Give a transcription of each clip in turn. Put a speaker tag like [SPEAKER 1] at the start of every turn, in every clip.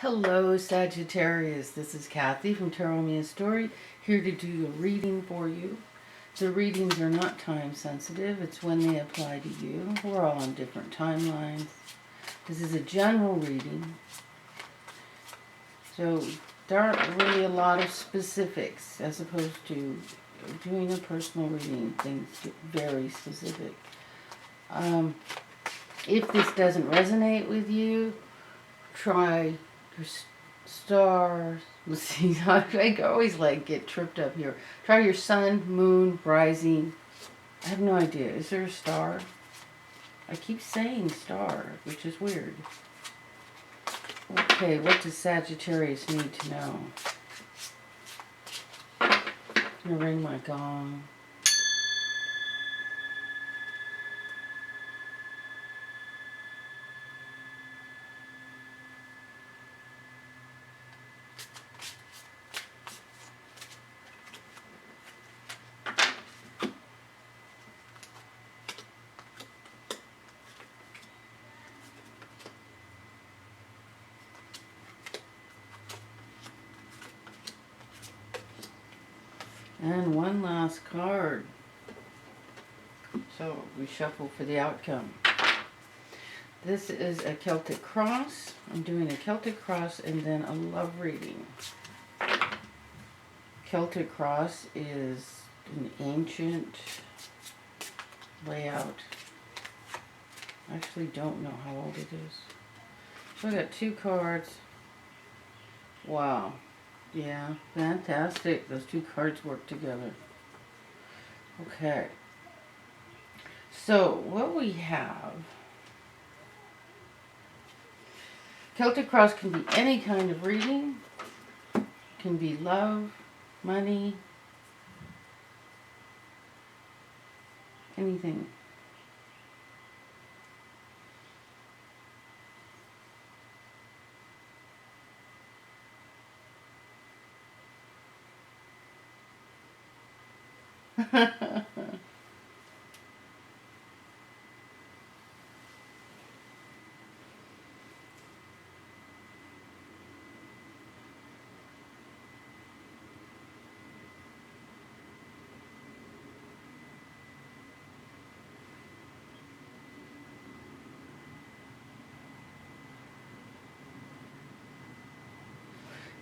[SPEAKER 1] Hello, Sagittarius. This is Kathy from tarotmeastory, here to do a reading for you. The readings are not time sensitive. It's when they apply to you. We're all on different timelines. This is a general reading. So there aren't really a lot of specifics as opposed to doing a personal reading. Things get very specific. If this doesn't resonate with you, try your stars. Let's see, I always get tripped up here. Try your sun, moon, rising. I have no idea. Is there a star? I keep saying star, which is weird. Okay, what does Sagittarius need to know? I'm gonna ring my gong. And one last card. So we shuffle for the outcome. This is a Celtic cross. I'm doing a Celtic cross and then a love reading. Celtic cross is an ancient layout. I actually don't know how old it is. So I got two cards. Wow. Yeah, fantastic. Those two cards work together. Okay. So what we have, Celtic cross can be any kind of reading. Can be love, money, anything.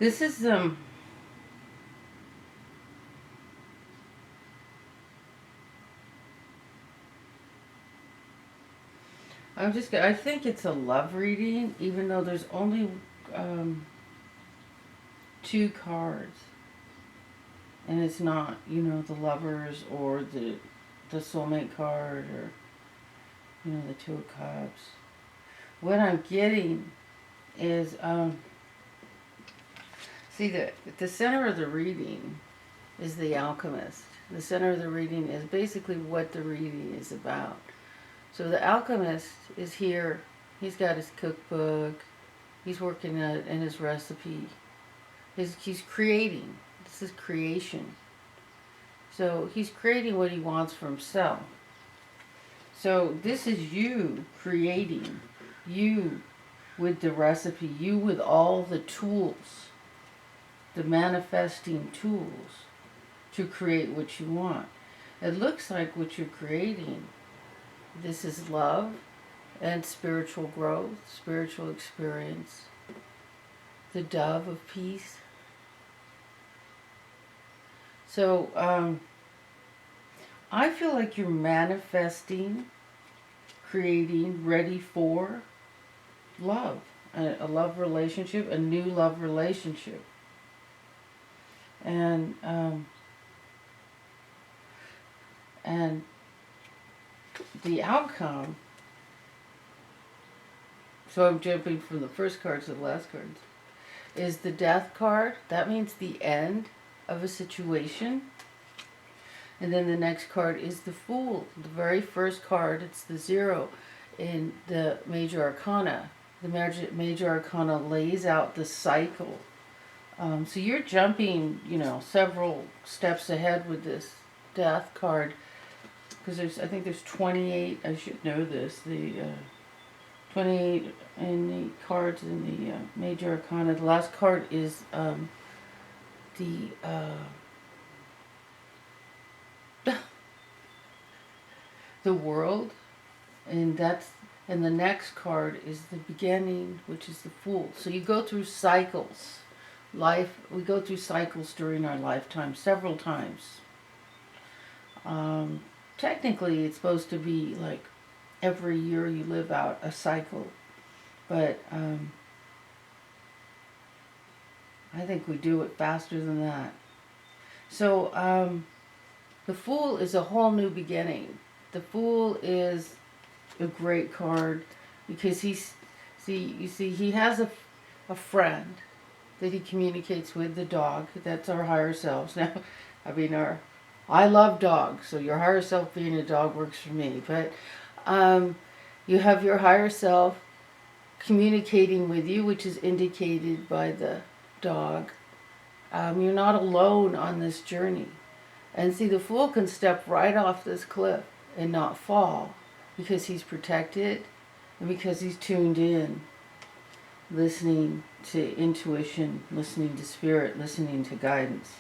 [SPEAKER 1] This is I think it's a love reading, even though there's only two cards. And it's not, the lovers or the soulmate card or, the two of cups. What I'm getting is, see, the center of the reading is the alchemist. The center of the reading is basically what the reading is about. So the alchemist is here. He's got his cookbook. He's working in his recipe. He's creating. This is creation. So he's creating what he wants for himself. So this is you creating. You with the recipe. You with all the tools. The manifesting tools to create what you want. It looks like what you're creating. This is love and spiritual growth, spiritual experience. The dove of peace. So, I feel like you're manifesting, creating, ready for love. A love relationship, a new love relationship. And the outcome, so I'm jumping from the first card to the last card, is the death card. That means the end of a situation. And then the next card is the Fool. The very first card, it's the 0 in the major arcana. The major arcana lays out the cycle. So you're jumping, several steps ahead with this death card. Because I think there's 28, I should know this, 28 in the cards in the major arcana. The last card is the the world, and the next card is the beginning, which is the Fool. So you go through cycles. We go through cycles during our lifetime several times. Technically, it's supposed to be like every year you live out a cycle, but I think we do it faster than that. So the Fool is a whole new beginning. The Fool is a great card because he has a friend that he communicates with, the dog. That's our higher selves. Now, I mean, I love dogs, so your higher self being a dog works for me. But you have your higher self communicating with you, which is indicated by the dog. You're not alone on this journey. And see, the Fool can step right off this cliff and not fall because he's protected and because he's tuned in, listening to intuition, listening to spirit, listening to guidance.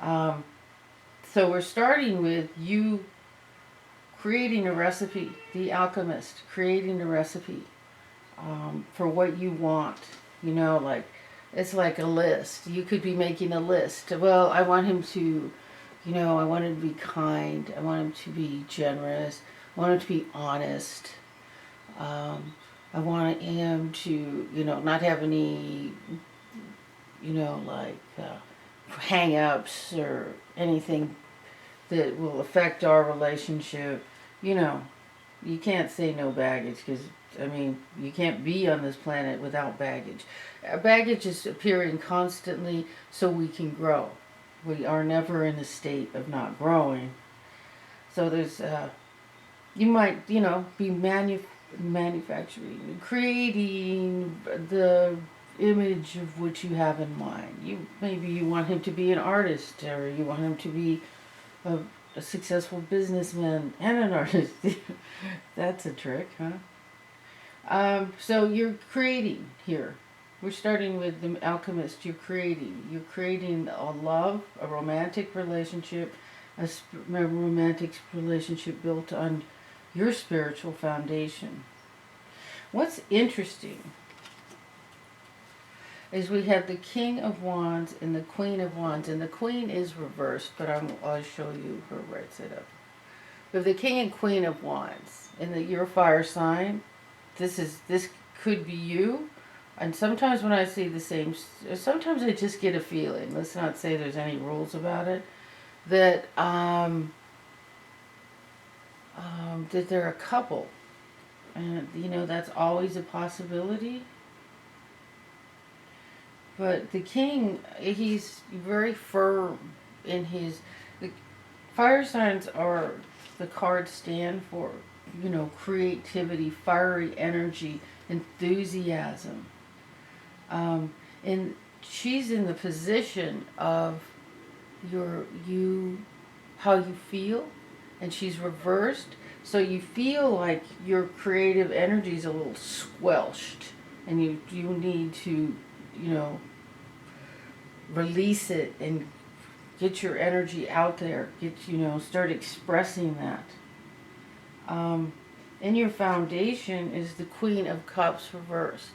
[SPEAKER 1] So we're starting with you creating a recipe, the alchemist, creating a recipe for what you want. You know, like, it's like a list. You could be making a list. Well, I want him to, I want him to be kind. I want him to be generous. I want him to be honest. I want him to, not have any, hang-ups or anything that will affect our relationship. You can't say no baggage because, you can't be on this planet without baggage. Baggage is appearing constantly so we can grow. We are never in a state of not growing. So there's, you might, be manufacturing, creating the image of what you have in mind. Maybe you want him to be an artist, or you want him to be a successful businessman and an artist. That's a trick, huh? So you're creating here. We're starting with the alchemist. You're creating a love, a romantic relationship, a romantic relationship built on your spiritual foundation. What's interesting is we have the King of Wands and the Queen of Wands, and the Queen is reversed, but I'll show you her right side up. We have the King and Queen of Wands, and your fire sign. This could be you, and sometimes when I see the same, sometimes I just get a feeling. Let's not say there's any rules about it. That that they're a couple, and that's always a possibility. But the King, he's very firm in his. The fire signs are, the cards stand for, creativity, fiery energy, enthusiasm. And she's in the position of how you feel, and she's reversed. So you feel like your creative energy is a little squelched, and you need to, release it and get your energy out there. Start expressing that. And your foundation is the Queen of Cups reversed.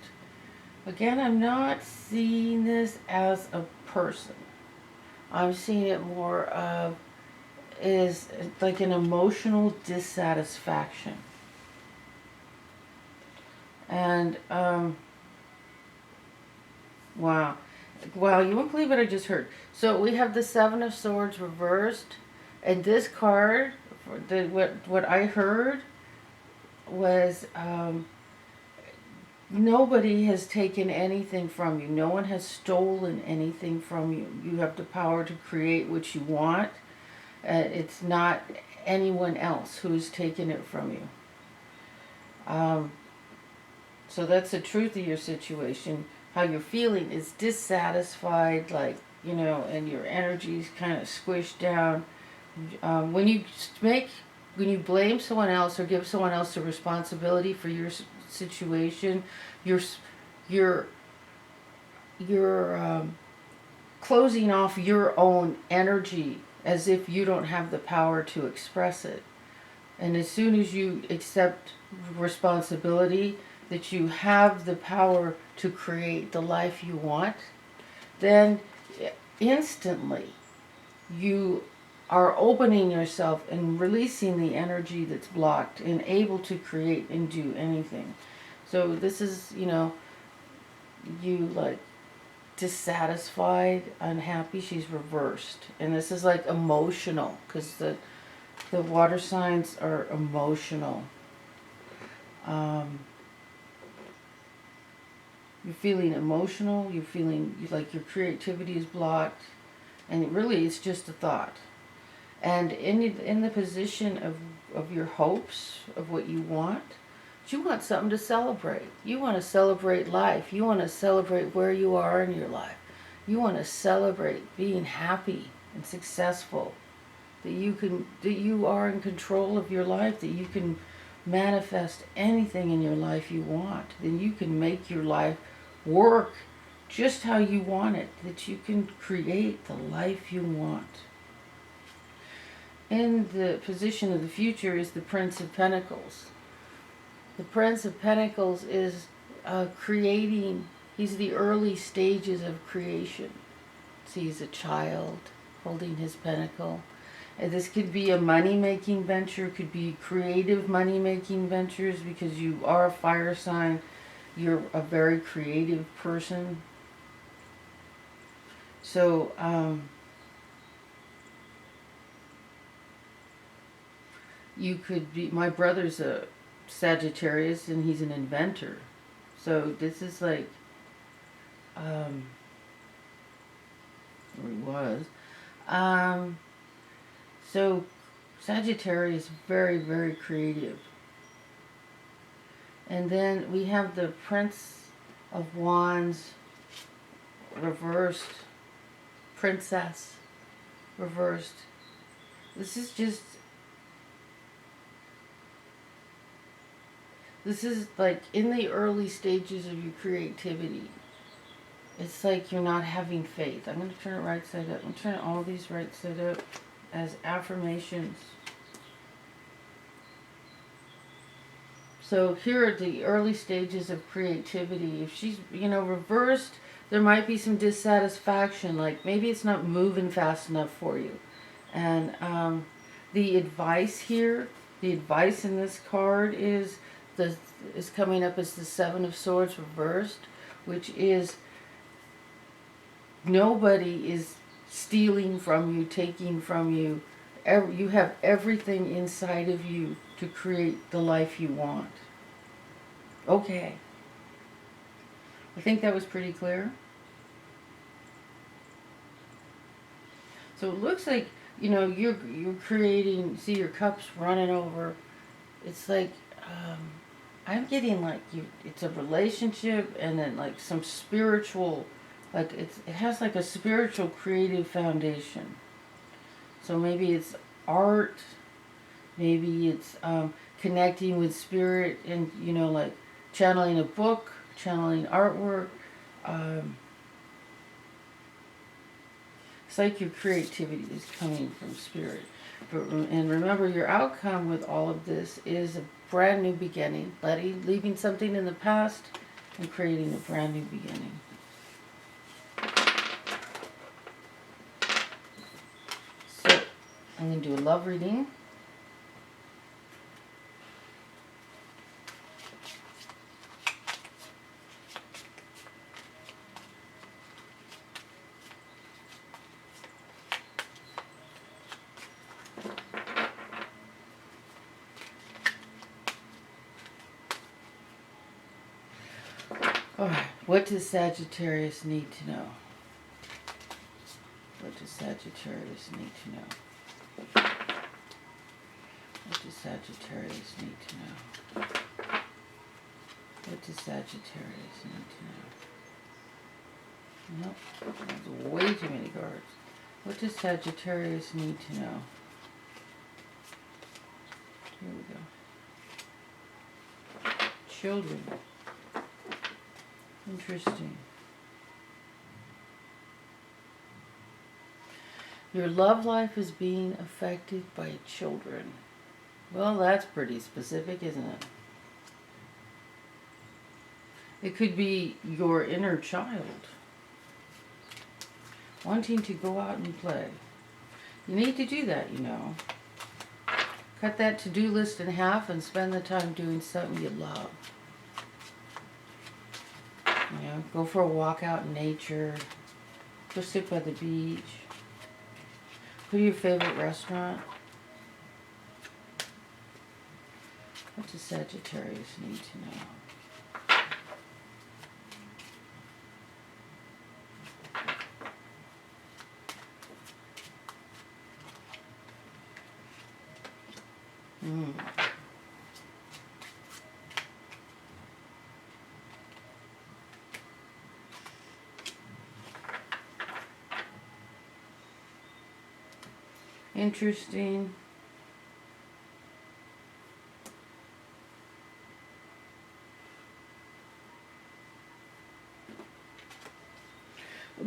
[SPEAKER 1] Again, I'm not seeing this as a person. I'm seeing it more of is like an emotional dissatisfaction. And wow, you won't believe what I just heard. So we have the Seven of Swords reversed, and this card, what I heard was nobody has taken anything from you. No one has stolen anything from you. You have the power to create what you want. It's not anyone else who's taken it from you. So that's the truth of your situation. How you're feeling is dissatisfied, and your energy's kind of squished down. When you blame someone else or give someone else the responsibility for your situation. You're you're closing off your own energy as if you don't have the power to express it. And as soon as you accept responsibility that you have the power to create the life you want, then instantly you are opening yourself and releasing the energy that's blocked and able to create and do anything. So this is, you like dissatisfied, unhappy, she's reversed. And this is like emotional, because the water signs are emotional. You're feeling emotional, you're feeling like your creativity is blocked, and really it's just a thought. And in the position of your hopes, of what you want something to celebrate. You want to celebrate life. You want to celebrate where you are in your life. You want to celebrate being happy and successful. That you are in control of your life, that you can manifest anything in your life you want. Then you can make your life work just how you want it. That you can create the life you want. In the position of the future is the Prince of Pentacles. The Prince of Pentacles is creating. He's the early stages of creation. So he's a child holding his pentacle. And this could be a money-making venture, could be creative money-making ventures, because you are a fire sign. You're a very creative person. So, you could be, my brother's a Sagittarius and he's an inventor. So this is like, or he was. So Sagittarius, very, very creative. And then we have the Prince of Wands reversed, Princess reversed. This is like in the early stages of your creativity. It's like you're not having faith. I'm going to turn it right side up. I'm turning all these right side up as affirmations. So here are the early stages of creativity. If she's, reversed, there might be some dissatisfaction. Like maybe it's not moving fast enough for you. And the advice here, the advice in this card is coming up as the Seven of Swords reversed, which is nobody is stealing from you, taking from you. You have everything inside of you to create the life you want. Okay. I think that was pretty clear. So it looks like, you're creating, see your cups running over. It's like, I'm getting like it's a relationship and then like some spiritual, like it has like a spiritual creative foundation. So maybe it's art, maybe it's connecting with spirit and, like channeling a book, channeling artwork. It's like your creativity is coming from spirit. And remember, your outcome with all of this is a brand new beginning, leaving something in the past and creating a brand new beginning. So, I'm going to do a love reading. Alright, what does Sagittarius need to know? What does Sagittarius need to know? What does Sagittarius need to know? What does Sagittarius need to know? Nope, there's way too many cards. What does Sagittarius need to know? Here we go. children. Interesting. Your love life is being affected by children. Well, that's pretty specific, isn't it? It could be your inner child wanting to go out and play. You need to do that, you know. Cut that to-do list in half and spend the time doing something you love. You know, go for a walk out in nature. Go sit by the beach. Go to your favorite restaurant. What does Sagittarius need to know? Interesting.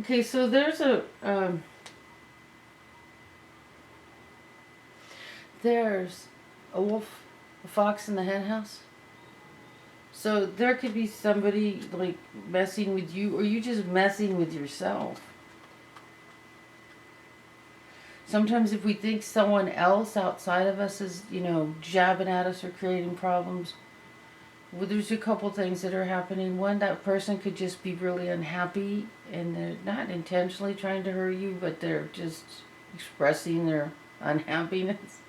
[SPEAKER 1] Okay, so there's a wolf, a fox in the hen house. So there could be somebody like messing with you, or you just messing with yourself. Sometimes if we think someone else outside of us is, you know, jabbing at us or creating problems, well, there's a couple things that are happening. One, that person could just be really unhappy and they're not intentionally trying to hurt you, but they're just expressing their unhappiness.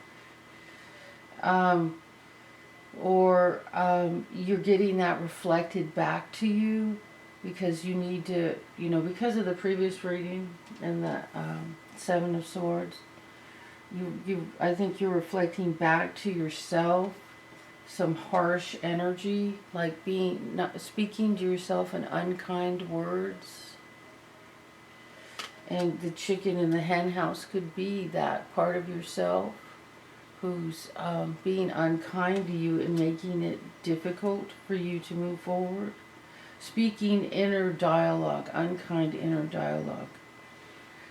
[SPEAKER 1] Or you're getting that reflected back to you because you need to, you know, because of the previous reading and the Seven of Swords, I think you're reflecting back to yourself some harsh energy, like speaking to yourself in unkind words. And the chicken in the hen house could be that part of yourself who's being unkind to you and making it difficult for you to move forward. Speaking inner dialogue, unkind inner dialogue.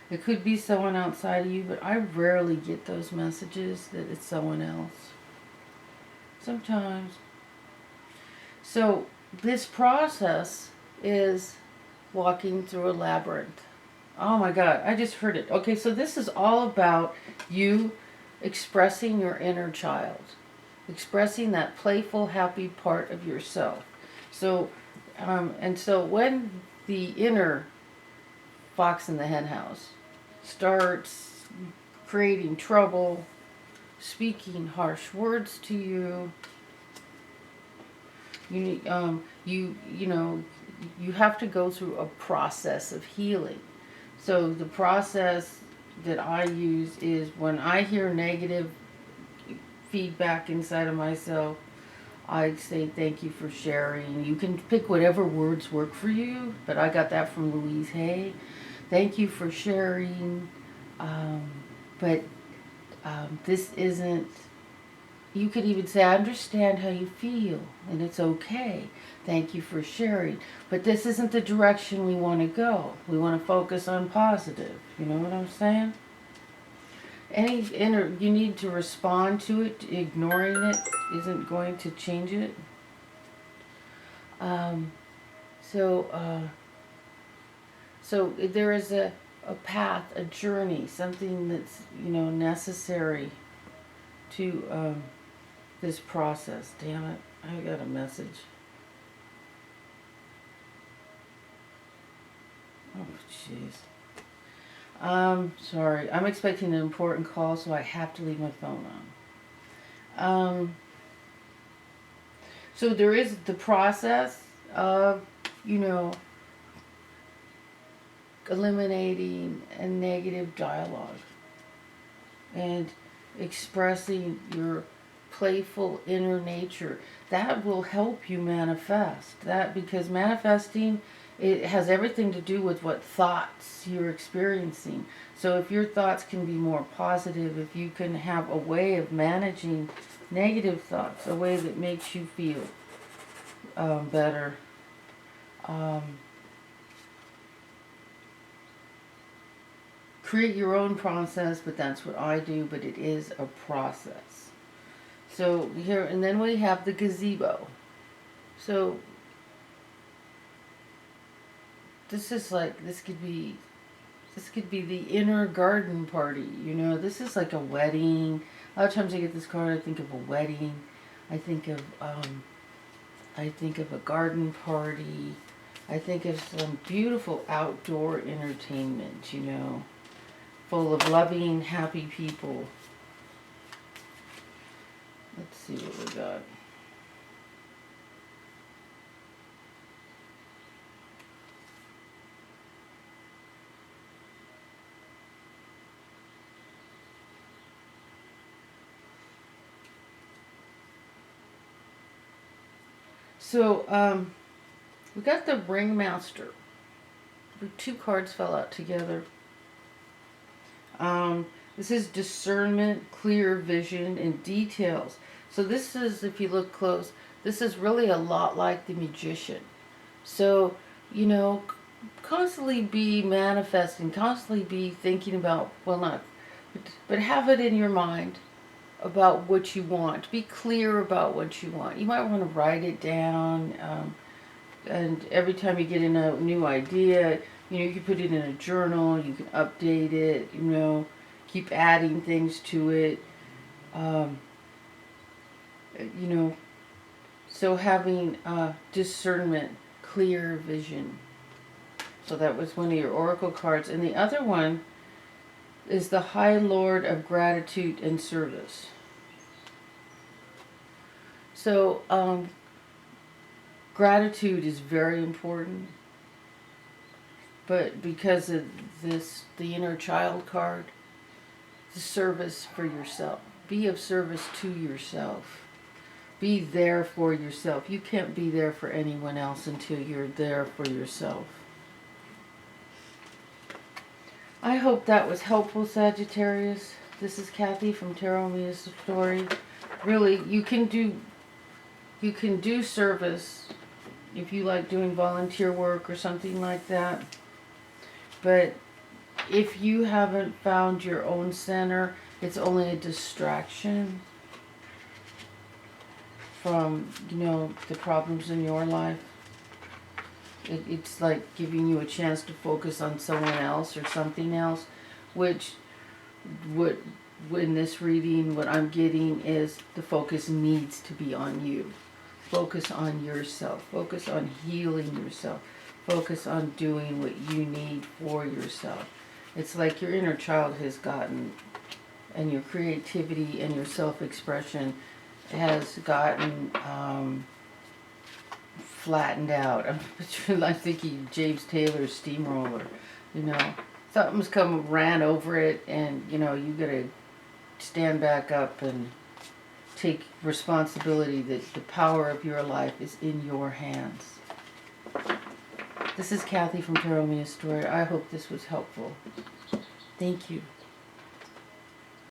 [SPEAKER 1] It could be someone outside of you, but I rarely get those messages that it's someone else. Sometimes. So this process is walking through a labyrinth. Oh my God, I just heard it. Okay, so this is all about you expressing your inner child. Expressing that playful, happy part of yourself. So, and so when the inner fox in the hen house starts creating trouble, speaking harsh words to you, you know, you have to go through a process of healing. So the process that I use is when I hear negative feedback inside of myself, I say thank you for sharing. You can pick whatever words work for you, but I got that from Louise Hay. Thank you for sharing, but this isn't, you could even say, I understand how you feel, and it's okay. Thank you for sharing. But this isn't the direction we want to go. We want to focus on positive. You know what I'm saying? You need to respond to it. Ignoring it isn't going to change it. So there is a path, a journey, something that's, you know, necessary to this process. Damn it, I got a message. Oh, jeez. Sorry, I'm expecting an important call, so I have to leave my phone on. So there is the process of, you know, eliminating a negative dialogue and expressing your playful inner nature. That will help you manifest that, because manifesting, it has everything to do with what thoughts you're experiencing. So if your thoughts can be more positive, if you can have a way of managing negative thoughts, a way that makes you feel better. Create your own process, but that's what I do, but it is a process. So here, and then we have the gazebo. So this is like, this could be the inner garden party, you know. This is like a wedding. A lot of times I get this card, I think of a wedding. I think of a garden party. I think of some beautiful outdoor entertainment, you know, full of loving, happy people. Let's see what we got. So, we got the Ringmaster. The two cards fell out together. This is discernment, clear vision, and details. So this is, if you look close, this is really a lot like the Magician. So, you know, constantly be manifesting, constantly be thinking about, well, not, but have it in your mind about what you want. Be clear about what you want. You might want to write it down, and every time you get in a new idea, you know, you can put it in a journal, you can update it, you know, keep adding things to it, you know, so having discernment, clear vision. So that was one of your oracle cards. And the other one is the High Lord of Gratitude and Service. So gratitude is very important, but because of this, the inner child card, the service for yourself. Be of service to yourself. Be there for yourself. You can't be there for anyone else until you're there for yourself. I hope that was helpful, Sagittarius. This is Kathy from tarotmeastory. Really, you can do service if you like doing volunteer work or something like that. But if you haven't found your own center, it's only a distraction from, you know, the problems in your life. It's like giving you a chance to focus on someone else or something else, which in this reading, what I'm getting is the focus needs to be on you. Focus on yourself. Focus on healing yourself. Focus on doing what you need for yourself. It's like your inner child has gotten, and your creativity and your self-expression has gotten flattened out. I'm thinking James Taylor's Steamroller. You know, something's ran over it, and you know, you gotta stand back up and take responsibility that the power of your life is in your hands. This is Kathy from tarotmeastory. I hope this was helpful. Thank you.